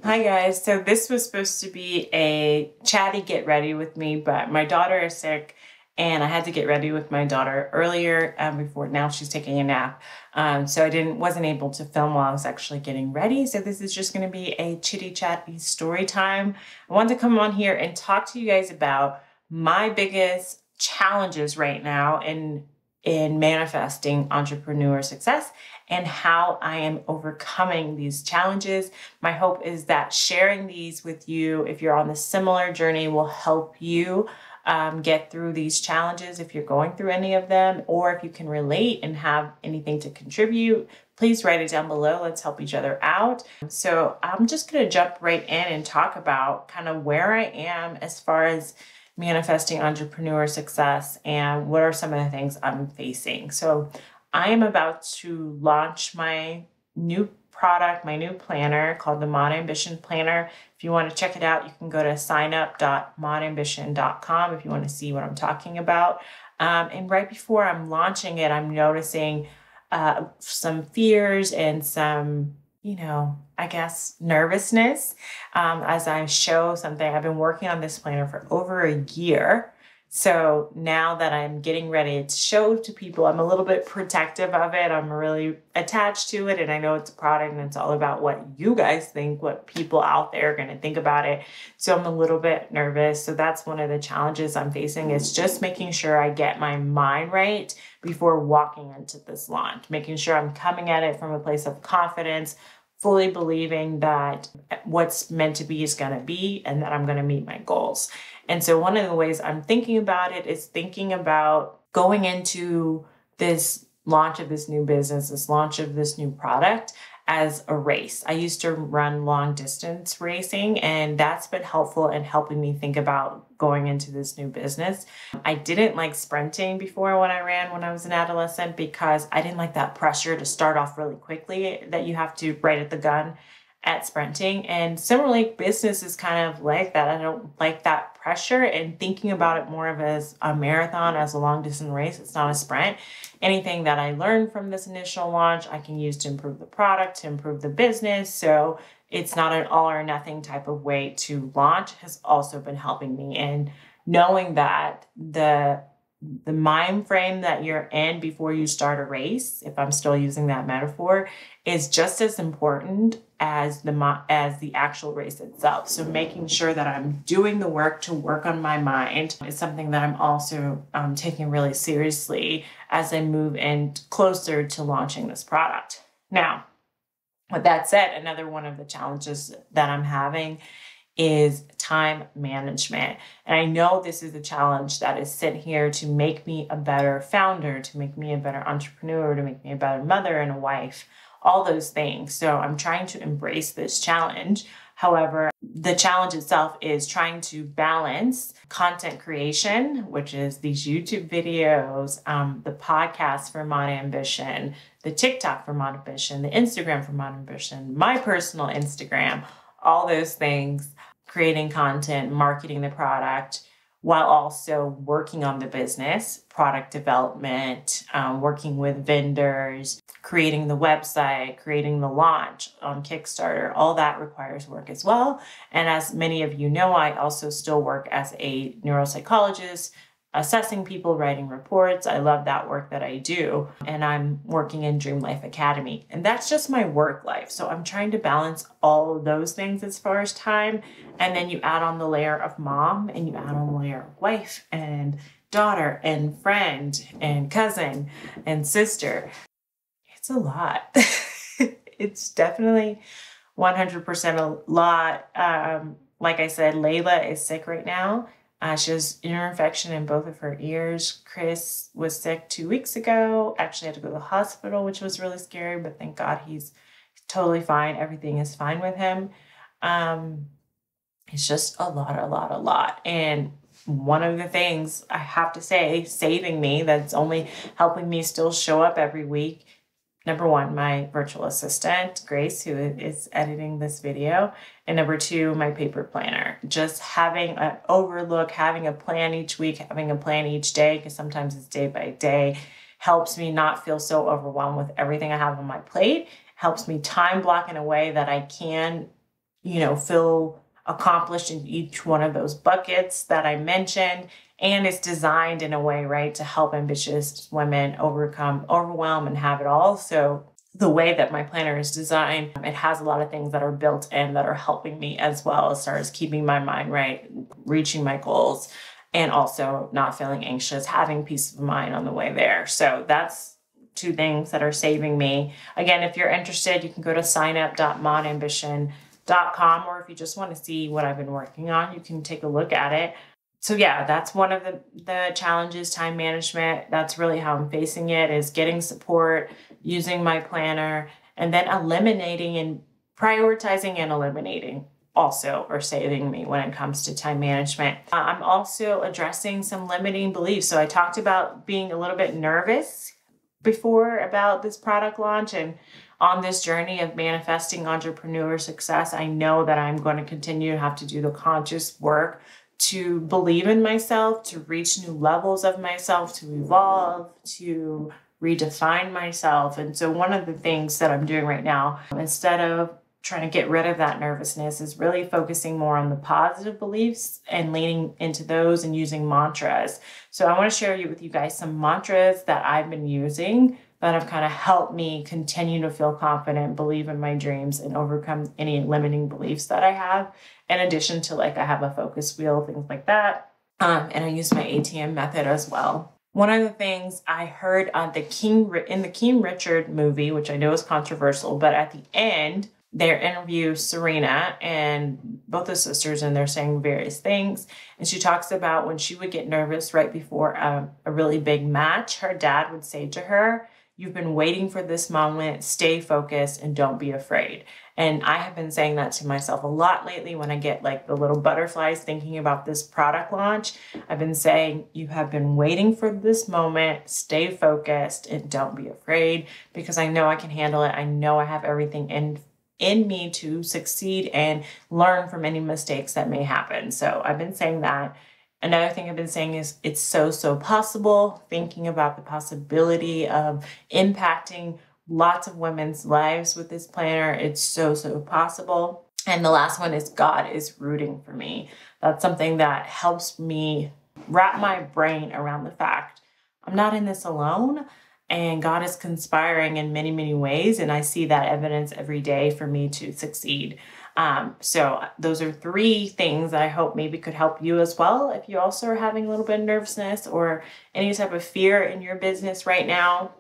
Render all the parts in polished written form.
Hi guys, so this was supposed to be a chatty get ready with me, but my daughter is sick and I had to get ready with my daughter earlier before now she's taking a nap. So wasn't able to film while I was actually getting ready. So this is just going to be a chitty chatty story time. I wanted to come on here and talk to you guys about my biggest challenges right now in manifesting entrepreneur success and how I am overcoming these challenges. My hope is that sharing these with you, if you're on the similar journey, will help you get through these challenges if you're going through any of them, or if you can relate and have anything to contribute, please write it down below. Let's help each other out. So I'm just going to jump right in and talk about kind of where I am as far as manifesting entrepreneur success and what are some of the things I'm facing. So I am about to launch my new product, my new planner called the modAmbition Planner. If you want to check it out, you can go to signup.modambition.com if you want to see what I'm talking about. And right before I'm launching it, I'm noticing some fears and some, I guess, nervousness as I show something. I've been working on this planner for over a year. So now that I'm getting ready to show to people, I'm a little bit protective of it. I'm really attached to it. And I know it's a product and it's all about what you guys think, what people out there are going to think about it. So I'm a little bit nervous. So that's one of the challenges I'm facing, is just making sure I get my mind right before walking into this launch, making sure I'm coming at it from a place of confidence, fully believing that what's meant to be is going to be, and that I'm going to meet my goals. And so one of the ways I'm thinking about it is thinking about going into this launch of this new business, this launch of this new product as a race. I used to run long distance racing, and that's been helpful in helping me think about going into this new business. I didn't like sprinting before when I ran when I was an adolescent, because I didn't like that pressure to start off really quickly that you have to right at the gun at sprinting. And similarly, business is kind of like that. I don't like that pressure, and thinking about it more of as a marathon, as a long distance race. It's not a sprint. Anything that I learned from this initial launch, I can use to improve the product, to improve the business. So it's not an all or nothing type of way to launch, has also been helping me. And knowing that the mind frame that you're in before you start a race, if I'm still using that metaphor, is just as important as the actual race itself. So making sure that I'm doing the work to work on my mind is something that I'm also taking really seriously as I move in closer to launching this product. Now, with that said, another one of the challenges that I'm having is time management. And I know this is a challenge that is sent here to make me a better founder, to make me a better entrepreneur, to make me a better mother and a wife, all those things. So I'm trying to embrace this challenge. However, the challenge itself is trying to balance content creation, which is these YouTube videos, the podcast for modAmbition, the TikTok for modAmbition, the Instagram for modAmbition, my personal Instagram, all those things, creating content, marketing the product, while also working on the business, product development, working with vendors, creating the website, creating the launch on Kickstarter. All that requires work as well. And as many of you know, I also still work as a neuropsychologist, assessing people, writing reports. I love that work that I do. And I'm working in Dream Life Academy. And that's just my work life. So I'm trying to balance all of those things as far as time. And then you add on the layer of mom, and you add on the layer of wife and daughter and friend and cousin and sister. It's a lot. It's definitely 100% a lot. Like I said, Layla is sick right now. She has ear infection in both of her ears. Chris was sick 2 weeks ago. Actually had to go to the hospital, which was really scary, but thank God he's totally fine. Everything is fine with him. It's just a lot. And one of the things I have to say, saving me, that's only helping me still show up every week, number one, my virtual assistant, Grace, who is editing this video. And number two, my paper planner. Just having an overlook, having a plan each week, having a plan each day, because sometimes it's day by day, helps me not feel so overwhelmed with everything I have on my plate, helps me time block in a way that I can feel accomplished in each one of those buckets that I mentioned. And it's designed in a way, right, to help ambitious women overcome overwhelm and have it all. So the way that my planner is designed, it has a lot of things that are built in that are helping me as well as far as keeping my mind right, reaching my goals, and also not feeling anxious, having peace of mind on the way there. So that's two things that are saving me. Again, if you're interested, you can go to signup.modambition.com, or if you just want to see what I've been working on, you can take a look at it. So yeah, that's one of the challenges, time management. That's really how I'm facing it, is getting support, using my planner, and then eliminating and prioritizing and eliminating also are saving me when it comes to time management. I'm also addressing some limiting beliefs. So I talked about being a little bit nervous before about this product launch, and on this journey of manifesting entrepreneur success, I know that I'm going to continue to have to do the conscious work to believe in myself, to reach new levels of myself, to evolve, to redefine myself. And so one of the things that I'm doing right now, instead of trying to get rid of that nervousness, is really focusing more on the positive beliefs and leaning into those and using mantras. So I want to share with you guys some mantras that I've been using that have kind of helped me continue to feel confident, believe in my dreams, and overcome any limiting beliefs that I have. In addition to, like, I have a focus wheel, things like that. And I use my ATM method as well. One of the things I heard on in the King Richard movie, which I know is controversial, but at the end, they interview Serena and both the sisters, and they're saying various things. And she talks about when she would get nervous right before a really big match, her dad would say to her, "You've been waiting for this moment, stay focused and don't be afraid." And I have been saying that to myself a lot lately when I get like the little butterflies thinking about this product launch. I've been saying, you have been waiting for this moment, stay focused and don't be afraid, because I know I can handle it. I know I have everything in me to succeed and learn from any mistakes that may happen. So I've been saying that. Another thing I've been saying is it's so possible, thinking about the possibility of impacting lots of women's lives with this planner. It's so possible. And the last one is God is rooting for me. That's something that helps me wrap my brain around the fact I'm not in this alone, and God is conspiring in many ways. And I see that evidence every day for me to succeed. So those are three things that I hope maybe could help you as well. If you also are having a little bit of nervousness or any type of fear in your business right now,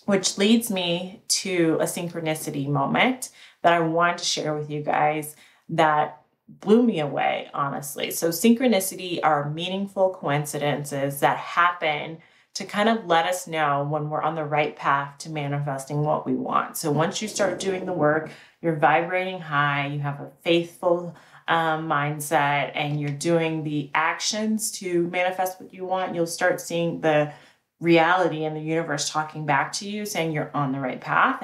which leads me to a synchronicity moment that I wanted to share with you guys that blew me away, honestly. So synchronicity are meaningful coincidences that happen to kind of let us know when we're on the right path to manifesting what we want. So once you start doing the work, you're vibrating high, you have a faithful mindset, and you're doing the actions to manifest what you want, you'll start seeing the reality and the universe talking back to you, saying you're on the right path.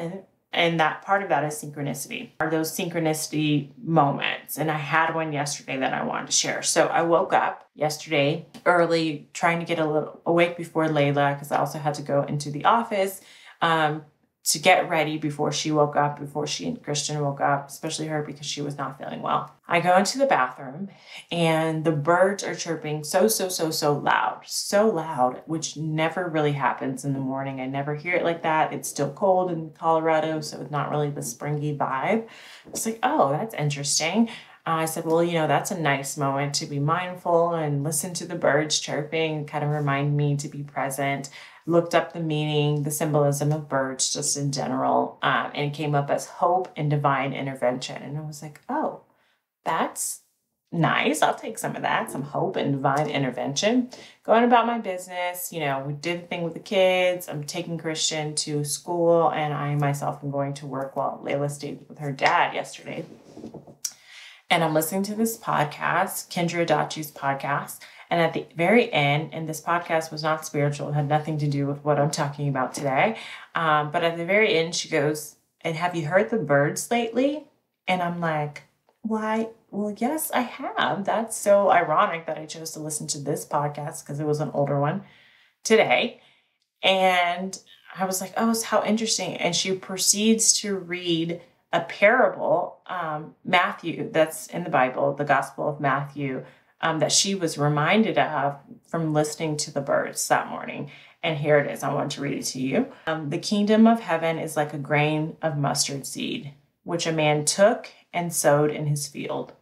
And that part of that is synchronicity, are those synchronicity moments. And I had one yesterday that I wanted to share. So I woke up yesterday early, trying to get a little awake before Layla, because I also had to go into the office to get ready before she woke up, before she and Christian woke up, especially her because she was not feeling well. I go into the bathroom and the birds are chirping so loud, which never really happens in the morning. I never hear it like that. It's still cold in Colorado, so it's not really the springy vibe. It's like, oh, that's interesting. I said, well, that's a nice moment to be mindful and listen to the birds chirping, kind of remind me to be present. Looked up the meaning, the symbolism of birds just in general, and it came up as hope and divine intervention. And I was like, oh, that's nice. I'll take some of that, some hope and divine intervention. Going about my business, we did the thing with the kids. I'm taking Christian to school, and I myself am going to work while Layla stayed with her dad yesterday. And I'm listening to this podcast, Kendra Adachi's podcast. And at the very end, and this podcast was not spiritual, it had nothing to do with what I'm talking about today. But at the very end, she goes, and have you heard the birds lately? And I'm like, why? Well, yes, I have. That's so ironic that I chose to listen to this podcast because it was an older one today. And I was like, oh, how interesting. And she proceeds to read a parable Matthew, that's in the Bible, the Gospel of Matthew, that she was reminded of from listening to the birds that morning. And here it is. I want to read it to you. The kingdom of heaven is like a grain of mustard seed, which a man took and sowed in his field,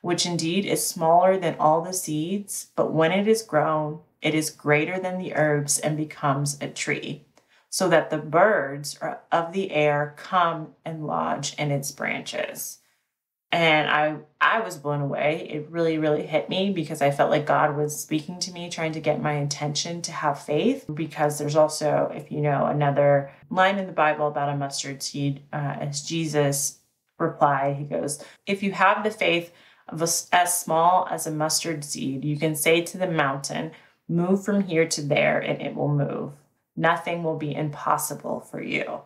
which indeed is smaller than all the seeds, but when it is grown, it is greater than the herbs and becomes a tree, so that the birds of the air come and lodge in its branches. And I was blown away. It really, really hit me because I felt like God was speaking to me, trying to get my attention to have faith. Because there's also, if you know, another line in the Bible about a mustard seed, as Jesus replied, he goes, if you have the faith of as small as a mustard seed, you can say to the mountain, move from here to there, and it will move. Nothing will be impossible for you.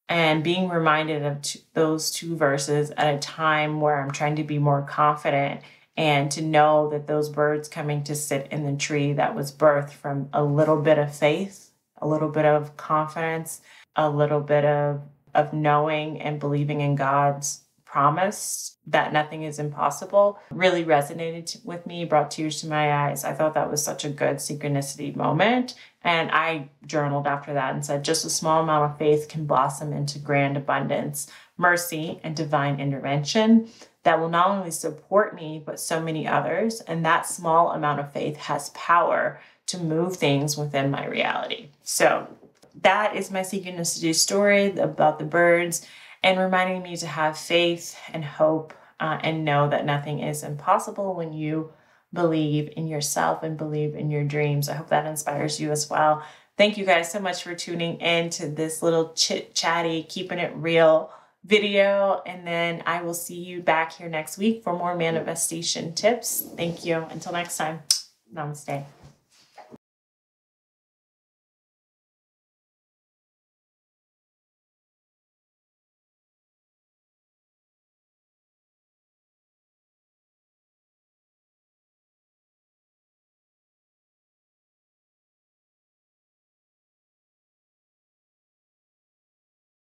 And being reminded of those two verses at a time where I'm trying to be more confident and to know that those birds coming to sit in the tree, that was birthed from a little bit of faith, a little bit of confidence, a little bit of knowing and believing in God's promise that nothing is impossible, really resonated with me, brought tears to my eyes. I thought that was such a good synchronicity moment. And I journaled after that and said, just a small amount of faith can blossom into grand abundance, mercy, and divine intervention that will not only support me, but so many others. And that small amount of faith has power to move things within my reality. So that is my synchronicity story about the birds, and reminding me to have faith and hope and know that nothing is impossible when you believe in yourself and believe in your dreams. I hope that inspires you as well. Thank you guys so much for tuning in to this little chit-chatty, keeping it real video. And then I will see you back here next week for more manifestation tips. Thank you. Until next time, namaste.